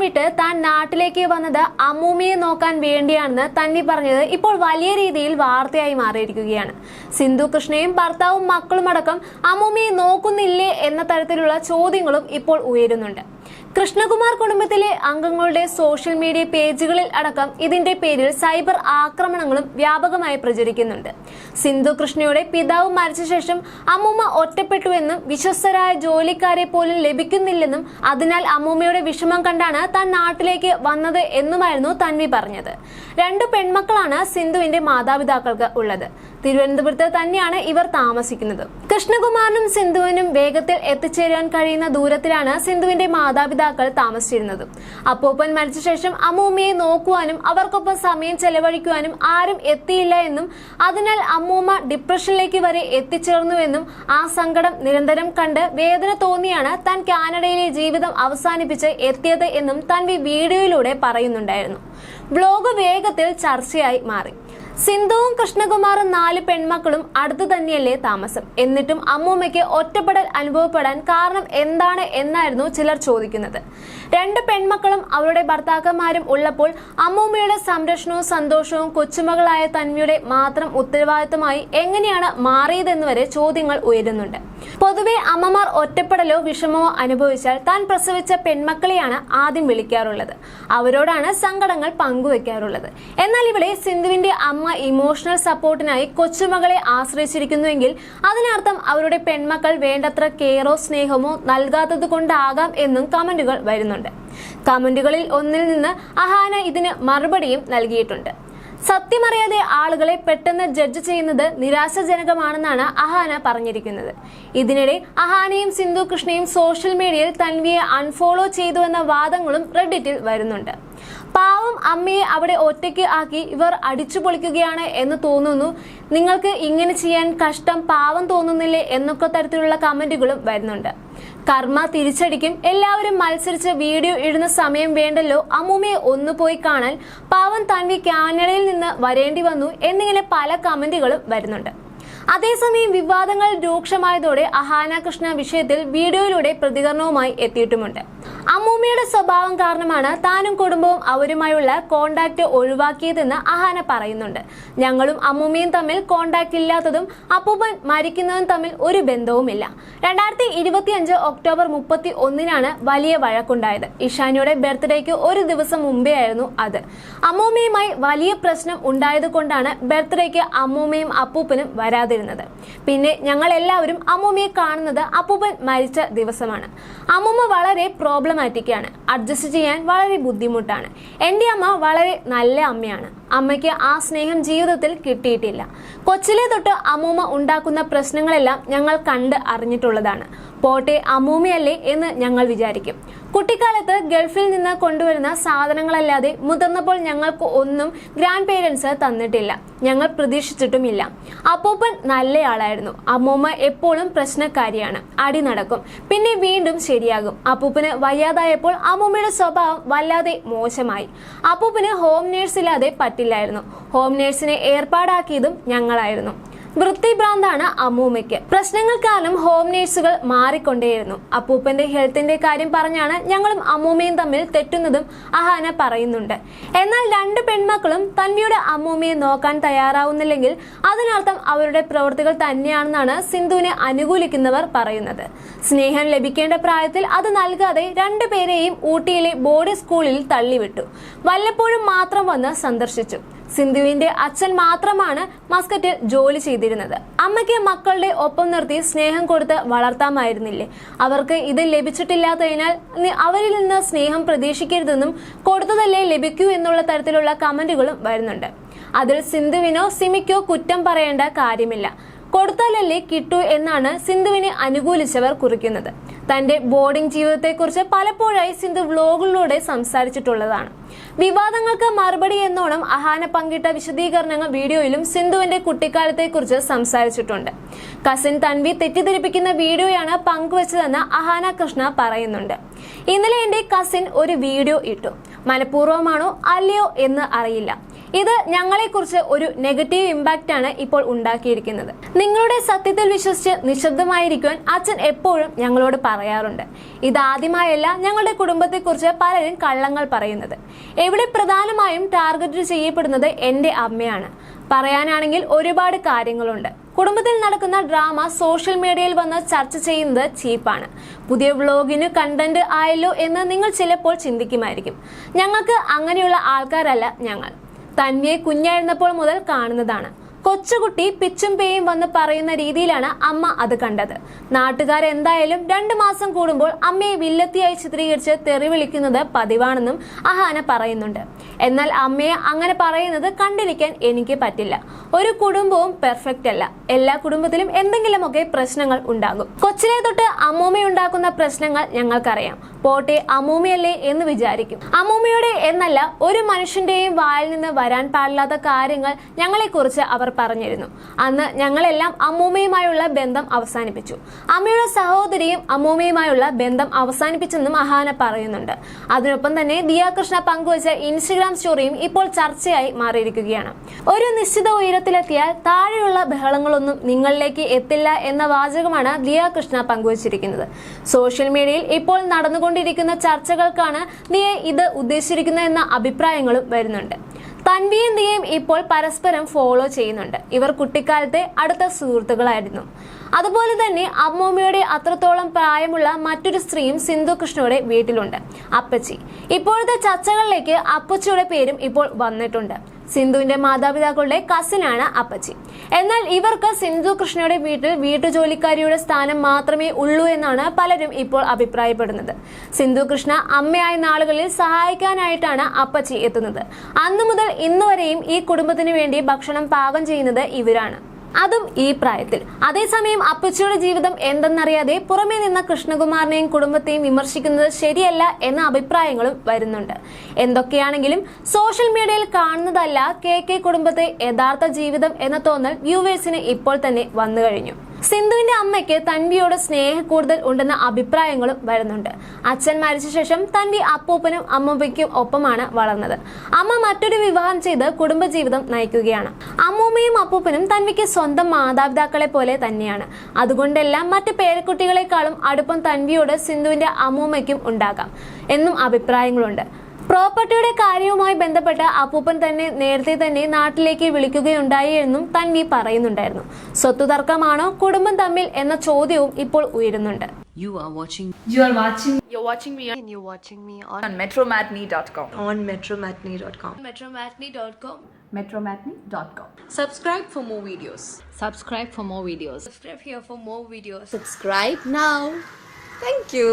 വിട്ട് താൻ നാട്ടിലേക്ക് വന്നത് അമ്മൂമ്മയെ നോക്കാൻ വേണ്ടിയാണെന്ന് തൻവി പറഞ്ഞത് ഇപ്പോൾ വലിയ രീതിയിൽ വാർത്തയായി മാറിയിരിക്കുകയാണ്. സിന്ധു കൃഷ്ണയും ഭർത്താവും മക്കളുമടക്കം അമ്മൂമ്മയെ നോക്കുന്നില്ലേ എന്ന തരത്തിലുള്ള ചോദ്യങ്ങളും ഇപ്പോൾ ഉയരുന്നുണ്ട്. കൃഷ്ണകുമാർ കുടുംബത്തിലെ അംഗങ്ങളുടെ സോഷ്യൽ മീഡിയ പേജുകളിൽ അടക്കം ഇതിന്റെ പേരിൽ സൈബർ ആക്രമണങ്ങളും വ്യാപകമായി പ്രചരിക്കുന്നുണ്ട്. സിന്ധു കൃഷ്ണയുടെ പിതാവ് മരിച്ച ശേഷം അമ്മൂമ്മ ഒറ്റപ്പെട്ടുവെന്നും വിശ്വസ്തരായ ജോലിക്കാരെ പോലും ലഭിക്കുന്നില്ലെന്നും അതിനാൽ അമ്മൂമ്മയുടെ വിഷമം കണ്ടാണ് താൻ നാട്ടിലേക്ക് വന്നത് എന്നുമായിരുന്നു തൻവി പറഞ്ഞത്. 2 പെൺമക്കളാണ് സിന്ധുവിന്റെ മാതാപിതാക്കൾക്ക് ഉള്ളത്. തിരുവനന്തപുരത്ത് തന്നെയാണ് ഇവർ താമസിക്കുന്നത്. കൃഷ്ണകുമാറിനും സിന്ധുവിനും വേഗത്തിൽ എത്തിച്ചേരാൻ കഴിയുന്ന ദൂരത്തിലാണ് സിന്ധുവിന്റെ മാതാപിതാക്കൾ താമസിച്ചിരുന്നത്. അപ്പൂപ്പൻ മരിച്ച ശേഷം അമ്മൂമ്മയെ നോക്കുവാനും അവർക്കൊപ്പം സമയം ചെലവഴിക്കുവാനും ആരും എത്തിയില്ല എന്നും അതിനാൽ അമ്മൂമ്മ ഡിപ്രഷനിലേക്ക് വരെ എത്തിച്ചേർന്നുവെന്നും ആ സങ്കടം നിരന്തരം കണ്ട് വേദന തോന്നിയാണ് താൻ കാനഡയിലെ ജീവിതം അവസാനിപ്പിച്ച് എത്തിയത് എന്നും തൻവി വീഡിയോയിലൂടെ പറയുന്നുണ്ടായിരുന്നു. വ്ലോഗ് വേഗത്തിൽ ചർച്ചയായി മാറി. സിന്ധുവും കൃഷ്ണകുമാറും 4 പെൺമക്കളും അടുത്തു തന്നെയല്ലേ താമസം, എന്നിട്ടും അമ്മൂമ്മയ്ക്ക് ഒറ്റപ്പെടൽ അനുഭവപ്പെടാൻ കാരണം എന്താണ് എന്നായിരുന്നു ചിലർ ചോദിക്കുന്നത്. 2 പെൺമക്കളും അവരുടെ ഭർത്താക്കന്മാരും ഉള്ളപ്പോൾ അമ്മൂമ്മയുടെ സംരക്ഷണവും സന്തോഷവും കൊച്ചുമകളായ തൻവിയുടെ മാത്രം ഉത്തരവാദിത്തമായി എങ്ങനെയാണ് മാറിയതെന്ന് വരെ ചോദ്യങ്ങൾ ഉയരുന്നുണ്ട്. പൊതുവെ അമ്മമാർ ഒറ്റപ്പെടലോ വിഷമമോ അനുഭവിച്ചാൽ താൻ പ്രസവിച്ച പെൺമക്കളെയാണ് ആദ്യം വിളിക്കാറുള്ളത്. അവരോടാണ് സങ്കടങ്ങൾ പങ്കുവെക്കാറുള്ളത്. എന്നാൽ ഇവിടെ സിന്ധുവിന്റെ അമ്മ ഇമോഷണൽ സപ്പോർട്ടിനായി കൊച്ചുമകളെ ആശ്രയിച്ചിരിക്കുന്നുവെങ്കിൽ അതിനർത്ഥം അവരുടെ പെൺമക്കൾ വേണ്ടത്ര കെയറോ സ്നേഹമോ നൽകാത്തത് കൊണ്ടാകാം എന്നും കമന്റുകൾ വരുന്നുണ്ട്. കമന്റുകളിൽ ഒന്നിൽ നിന്ന് അഹാന ഇതിന് മറുപടിയും നൽകിയിട്ടുണ്ട്. സത്യമറിയാതെ ആളുകളെ പെട്ടെന്ന് ജഡ്ജ് ചെയ്യുന്നത് നിരാശാജനകമാണെന്നാണ് അഹാന പറഞ്ഞിരിക്കുന്നത്. ഇതിനിടെ അഹാനയും സിന്ധു കൃഷ്ണയും സോഷ്യൽ മീഡിയയിൽ തൻവിയെ അൺഫോളോ ചെയ്തുവെന്ന വാദങ്ങളും റെഡിറ്റിൽ വരുന്നുണ്ട്. പാവം അമ്മയെ അവിടെ ഒറ്റയ്ക്ക് ആക്കി ഇവർ അടിച്ചു പൊളിക്കുകയാണ് എന്ന് തോന്നുന്നു, നിങ്ങൾക്ക് ഇങ്ങനെ ചെയ്യാൻ കഷ്ടം പാവം തോന്നുന്നില്ലേ എന്നൊക്കെ തരത്തിലുള്ള കമന്റുകളും വരുന്നുണ്ട്. കർമ്മ തിരിച്ചടിക്കും, എല്ലാവരും മത്സരിച്ച് വീഡിയോ ഇടുന്ന സമയം വേണ്ടല്ലോ അമ്മൂമ്മയെ ഒന്ന് പോയി കാണാൻ, പാവം തൻവി കാനഡയിൽ നിന്ന് വരേണ്ടി വന്നു എന്നിങ്ങനെ പല കമന്റുകളും വരുന്നുണ്ട്. അതേസമയം വിവാദങ്ങൾ രൂക്ഷമായതോടെ അഹാന കൃഷ്ണ വിഷയത്തിൽ വീഡിയോയിലൂടെ പ്രതികരണവുമായി എത്തിയിട്ടുമുണ്ട്. അമ്മൂമ്മയുടെ സ്വഭാവം കാരണമാണ് താനും കുടുംബവും അവരുമായുള്ള കോണ്ടാക്ട് ഒഴിവാക്കിയതെന്ന് അഹാന പറയുന്നുണ്ട്. ഞങ്ങളും അമ്മൂമ്മയും തമ്മിൽ കോണ്ടാക്ട് ഇല്ലാത്തതും അപ്പൂപ്പൻ മരിക്കുന്നതും തമ്മിൽ ഒരു ബന്ധവുമില്ല. 2025 ഒക്ടോബർ 31 വലിയ വഴക്കുണ്ടായത്. ഇഷാനിയുടെ ബർത്ത്ഡേക്ക് ഒരു ദിവസം മുമ്പേ ആയിരുന്നു അത്. അമ്മൂമ്മയുമായി വലിയ പ്രശ്നം ഉണ്ടായത് കൊണ്ടാണ് ബർത്ത്ഡേക്ക് അമ്മൂമ്മയും അപ്പൂപ്പനും വരാതിരുന്നത്. പിന്നെ ഞങ്ങൾ എല്ലാവരും അമ്മൂമ്മയെ കാണുന്നത് അപ്പൂപ്പൻ മരിച്ച ദിവസമാണ്. അമ്മൂമ്മ വളരെ പ്രോബ്ലമാറ്റിക് ആണ്, അഡ്ജസ്റ്റ് ചെയ്യാൻ വളരെ ബുദ്ധിമുട്ടാണ്. എൻ്റെ അമ്മ വളരെ നല്ല അമ്മയാണ്. അമ്മയ്ക്ക് ആ സ്നേഹം ജീവിതത്തിൽ കിട്ടിയിട്ടില്ല. കൊച്ചിലെ തൊട്ട് അമ്മൂമ്മ ഉണ്ടാക്കുന്ന പ്രശ്നങ്ങളെല്ലാം ഞങ്ങൾ കണ്ട് അറിഞ്ഞിട്ടുള്ളതാണ്. പോട്ടെ അമ്മൂമ്മയല്ലേ എന്ന് ഞങ്ങൾ വിചാരിക്കും. കുട്ടിക്കാലത്ത് ഗൾഫിൽ നിന്ന് കൊണ്ടുവരുന്ന സാധനങ്ങളല്ലാതെ മുതിർന്നപ്പോൾ ഞങ്ങൾക്ക് ഒന്നും ഗ്രാൻഡ് പേരൻസ് തന്നിട്ടില്ല, ഞങ്ങൾ പ്രതീക്ഷിച്ചിട്ടുമില്ല. അപ്പൂപ്പൻ നല്ലയാളായിരുന്നു. അമ്മൂമ്മ എപ്പോഴും പ്രശ്നക്കാരിയാണ്, അടി നടക്കും, പിന്നെ വീണ്ടും ശരിയാകും. അപ്പൂപ്പന് വയ്യാതായപ്പോൾ അമ്മൂമ്മയുടെ സ്വഭാവം വല്ലാതെ മോശമായി. അപ്പൂപ്പന് ഹോം നേഴ്സ് ഇല്ലാതെ പറ്റില്ലായിരുന്നു. ഹോം നേഴ്സിനെ ഏർപ്പാടാക്കിയതും ഞങ്ങളായിരുന്നു. വൃത്തിഭ്രാന്താണ് അമ്മൂമ്മയ്ക്ക്. പ്രശ്നങ്ങൾ കാരണം ഹോം നേഴ്സുകൾ മാറിക്കൊണ്ടേയിരുന്നു. അപ്പൂപ്പന്റെ ഹെൽത്തിന്റെ കാര്യം പറഞ്ഞാണ് ഞങ്ങളും അമ്മൂമ്മയും തമ്മിൽ തെറ്റുന്നതും അഹാന പറയുന്നുണ്ട്. എന്നാൽ 2 പെൺമക്കളും തൻവിയുടെ അമ്മൂമ്മയെ നോക്കാൻ തയ്യാറാവുന്നില്ലെങ്കിൽ അതിനർത്ഥം അവരുടെ പ്രവൃത്തികൾ തന്നെയാണെന്നാണ് സിന്ധുവിനെ അനുകൂലിക്കുന്നവർ പറയുന്നത്. സ്നേഹം ലഭിക്കേണ്ട പ്രായത്തിൽ അത് നൽകാതെ 2 പേരെയും ഊട്ടിയിലെ ബോർഡ് സ്കൂളിൽ തള്ളിവിട്ടു. വല്ലപ്പോഴും മാത്രം വന്ന് സന്ദർശിച്ചു. സിന്ധുവിന്റെ അച്ഛൻ മാത്രമാണ് മസ്കറ്റിൽ ജോലി ചെയ്തിരുന്നത്. അമ്മയ്ക്ക് മക്കളുടെ ഒപ്പം നിർത്തി സ്നേഹം കൊടുത്ത് വളർത്താമായിരുന്നില്ലേ? അവർക്ക് ഇത് ലഭിച്ചിട്ടില്ലാത്തതിനാൽ അവരിൽ നിന്ന് സ്നേഹം പ്രതീക്ഷിക്കരുതെന്നും കൊടുത്തതല്ലേ ലഭിക്കൂ എന്നുള്ള തരത്തിലുള്ള കമന്റുകളും വരുന്നുണ്ട്. അതിൽ സിന്ധുവിനോ സിമിക്കോ കുറ്റം പറയേണ്ട കാര്യമില്ല. കൊടുത്താലല്ലേ കിട്ടൂ എന്നാണ് സിന്ധുവിനെ അനുകൂലിച്ചവർ കുറിക്കുന്നത്. തന്റെ ബോർഡിംഗ് ജീവിതത്തെക്കുറിച്ച് പലപ്പോഴായി സിന്ധു വ്ലോഗുകളിലൂടെ സംസാരിച്ചിട്ടുള്ളതാണ്. വിവാദങ്ങൾക്ക് മറുപടി എന്നോണം അഹാന പങ്കിട്ട വിശദീകരണങ്ങൾ വീഡിയോയിലും സിന്ധുവിന്റെ കുട്ടിക്കാലത്തെക്കുറിച്ച് സംസാരിച്ചിട്ടുണ്ട്. കസിൻ തൻവി തെറ്റിദ്ധരിപ്പിക്കുന്ന വീഡിയോയാണ് പങ്കുവച്ചതെന്ന് അഹാന കൃഷ്ണ പറയുന്നുണ്ട്. ഇന്നലെ എന്റെ കസിൻ ഒരു വീഡിയോ ഇട്ടു. മനഃപൂർവ്വമാണോ അല്ലയോ എന്ന് അറിയില്ല. ഇത് ഞങ്ങളെക്കുറിച്ച് ഒരു നെഗറ്റീവ് ഇമ്പാക്റ്റ് ആണ് ഇപ്പോൾ ഉണ്ടാക്കിയിരിക്കുന്നത്. നിങ്ങളുടെ സത്യത്തിൽ വിശ്വസിച്ച് നിശബ്ദമായിരിക്കുവാൻ അച്ഛൻ എപ്പോഴും ഞങ്ങളോട് പറയാറുണ്ട്. ഇതാദ്യമായല്ല ഞങ്ങളുടെ കുടുംബത്തെക്കുറിച്ച് പലരും കള്ളങ്ങൾ പറയുന്നത്. ഇവിടെ പ്രധാനമായും ടാർഗറ്റ് ചെയ്യപ്പെടുന്നത് എൻ്റെ അമ്മയാണ്. പറയാനാണെങ്കിൽ ഒരുപാട് കാര്യങ്ങളുണ്ട്. കുടുംബത്തിൽ നടക്കുന്ന ഡ്രാമ സോഷ്യൽ മീഡിയയിൽ വന്ന് ചർച്ച ചെയ്യുന്നത് ചീപ്പാണ്. പുതിയ വ്ളോഗിന് കണ്ടന്റ് ആയല്ലോ എന്ന് നിങ്ങൾ ചിലപ്പോൾ ചിന്തിക്കുമായിരിക്കും. ഞങ്ങൾക്ക് അങ്ങനെയുള്ള ആൾക്കാരല്ല ഞങ്ങൾ. തന്വിയെ കുഞ്ഞായിരുന്നപ്പോൾ മുതൽ കാണുന്നതാണ്. കൊച്ചുകുട്ടി പിച്ചും പേയും വന്ന് പറയുന്ന രീതിയിലാണ് അമ്മ അത് കണ്ടത്. നാട്ടുകാരെന്തായാലും 2 മാസം കൂടുമ്പോൾ അമ്മയെ വില്ലത്തിയായി ചിത്രീകരിച്ച് തെറി വിളിക്കുന്നത് പതിവാണെന്നും അഹാന പറയുന്നുണ്ട്. എന്നാൽ അമ്മയെ അങ്ങനെ പറയുന്നത് കണ്ടിരിക്കാൻ എനിക്ക് പറ്റില്ല. ഒരു കുടുംബവും പെർഫെക്റ്റ് അല്ല. എല്ലാ കുടുംബത്തിലും എന്തെങ്കിലുമൊക്കെ പ്രശ്നങ്ങൾ ഉണ്ടാകും. കൊച്ചിലെ തൊട്ട് അമ്മൂമ്മയുണ്ടാക്കുന്ന പ്രശ്നങ്ങൾ ഞങ്ങൾക്കറിയാം. പോട്ടെ, അമ്മൂമ്മയല്ലേ എന്ന് വിചാരിക്കും. അമ്മൂമ്മയുടെ എന്നല്ല, ഒരു മനുഷ്യന്റെയും വായിൽ നിന്ന് വരാൻ പാടില്ലാത്ത കാര്യങ്ങൾ ഞങ്ങളെക്കുറിച്ച് അവർ പറഞ്ഞിരുന്നു. അന്ന് ഞങ്ങളെല്ലാം അമ്മൂമ്മയുമായുള്ള ബന്ധം അവസാനിപ്പിച്ചു. അമ്മയുടെ സഹോദരിയും അമ്മൂമ്മയുമായുള്ള ബന്ധം അവസാനിപ്പിച്ചെന്നും അഹാന പറയുന്നുണ്ട്. അതിനൊപ്പം തന്നെ ദിയ കൃഷ്ണ പങ്കുവച്ച ഇൻസ്റ്റഗ്രാം സ്റ്റോറിയും ഇപ്പോൾ ചർച്ചയായി മാറിയിരിക്കുകയാണ്. ഒരു നിശ്ചിത ഉയരത്തിലെത്തിയാൽ താഴെയുള്ള ബഹളങ്ങളൊന്നും നിങ്ങളിലേക്ക് എത്തില്ല എന്ന വാചകമാണ് ദിയ കൃഷ്ണ പങ്കുവച്ചിരിക്കുന്നത്. സോഷ്യൽ മീഡിയയിൽ ഇപ്പോൾ നടന്നുകൊണ്ടിരിക്കുന്ന ചർച്ചകൾക്കാണ് ദിയ ഇത് ഉദ്ദേശിച്ചിരിക്കുന്നത് എന്ന അഭിപ്രായങ്ങളും വരുന്നുണ്ട്. തൻവിയും ദിയയും ഇപ്പോൾ പരസ്പരം ഫോളോ ചെയ്യുന്നുണ്ട്. ഇവർ കുട്ടിക്കാലത്തെ അടുത്ത സുഹൃത്തുക്കളായിരുന്നു. അതുപോലെ തന്നെ അമ്മൂമ്മയുടെ അത്രത്തോളം പ്രായമുള്ള മറ്റൊരു സ്ത്രീയും സിന്ധു കൃഷ്ണയുടെ വീട്ടിലുണ്ട്, അപ്പച്ചി. ഇപ്പോഴത്തെ ചർച്ചകളിലേക്ക് അപ്പച്ചിയുടെ പേരും ഇപ്പോൾ വന്നിട്ടുണ്ട്. സിന്ധുവിന്റെ മാതാപിതാക്കളുടെ കസിനാണ് അപ്പച്ചി. എന്നാൽ ഇവർക്ക് സിന്ധു കൃഷ്ണയുടെ വീട്ടിൽ വീട്ടുജോലിക്കാരിയുടെ സ്ഥാനം മാത്രമേ ഉള്ളൂ എന്നാണ് പലരും ഇപ്പോൾ അഭിപ്രായപ്പെടുന്നത്. സിന്ധു കൃഷ്ണ അമ്മയായ നാളുകളിൽ സഹായിക്കാനായിട്ടാണ് അപ്പച്ചി എത്തുന്നത്. അന്നു മുതൽ ഇന്നു വരെയും ഈ കുടുംബത്തിന് വേണ്ടി ഭക്ഷണം പാകം ചെയ്യുന്നത് ഇവരാണ്, അതും ഈ പ്രായത്തിൽ. അതേസമയം അപ്പച്ചിയുടെ ജീവിതം എന്തെന്നറിയാതെ പുറമേ നിന്ന കൃഷ്ണകുമാറിനെയും കുടുംബത്തെയും വിമർശിക്കുന്നത് ശരിയല്ല എന്ന അഭിപ്രായങ്ങളും വരുന്നുണ്ട്. എന്തൊക്കെയാണെങ്കിലും സോഷ്യൽ മീഡിയയിൽ കാണുന്നതല്ല കെ കുടുംബത്തെ യഥാർത്ഥ ജീവിതം എന്ന തോന്നൽ വ്യൂവേഴ്സിന് ഇപ്പോൾ തന്നെ വന്നു കഴിഞ്ഞു. സിന്ധുവിന്റെ അമ്മയ്ക്ക് തൻവിയോട് സ്നേഹ കൂടുതൽ ഉണ്ടെന്ന അഭിപ്രായങ്ങളും വരുന്നുണ്ട്. അച്ഛൻ മരിച്ച ശേഷം തൻവി അപ്പൂപ്പനും അമ്മൂമ്മയ്ക്കും ഒപ്പമാണ് വളർന്നത്. അമ്മ മറ്റൊരു വിവാഹം ചെയ്ത് കുടുംബജീവിതം നയിക്കുകയാണ്. അമ്മൂമ്മയും അപ്പൂപ്പനും തൻവിക്ക് സ്വന്തം മാതാപിതാക്കളെ പോലെ തന്നെയാണ്. അതുകൊണ്ടെല്ലാം മറ്റ് പേരക്കുട്ടികളെക്കാളും അടുപ്പം തൻവിയോട് സിന്ധുവിന്റെ അമ്മൂമ്മയ്ക്കും ഉണ്ടാകാം എന്നും അഭിപ്രായങ്ങളുണ്ട്. പ്രോപ്പർട്ടിയുടെ കാര്യവുമായി ബന്ധപ്പെട്ട അപ്പൂപ്പൻ തന്നെ നേരത്തെ തന്നെ നാട്ടിലേക്ക് വിളിക്കുകയുണ്ടായി എന്നും തൻവി പറയുന്നുണ്ടായിരുന്നു. സ്വത്തു തർക്കമാണോ കുടുംബം തമ്മിൽ എന്ന ചോദ്യവും ഇപ്പോൾ ഉയരുന്നുണ്ട്. You're watching me on metromatney.com. metromatney.com. Subscribe for more videos. Subscribe here for more videos. Subscribe now. Thank you.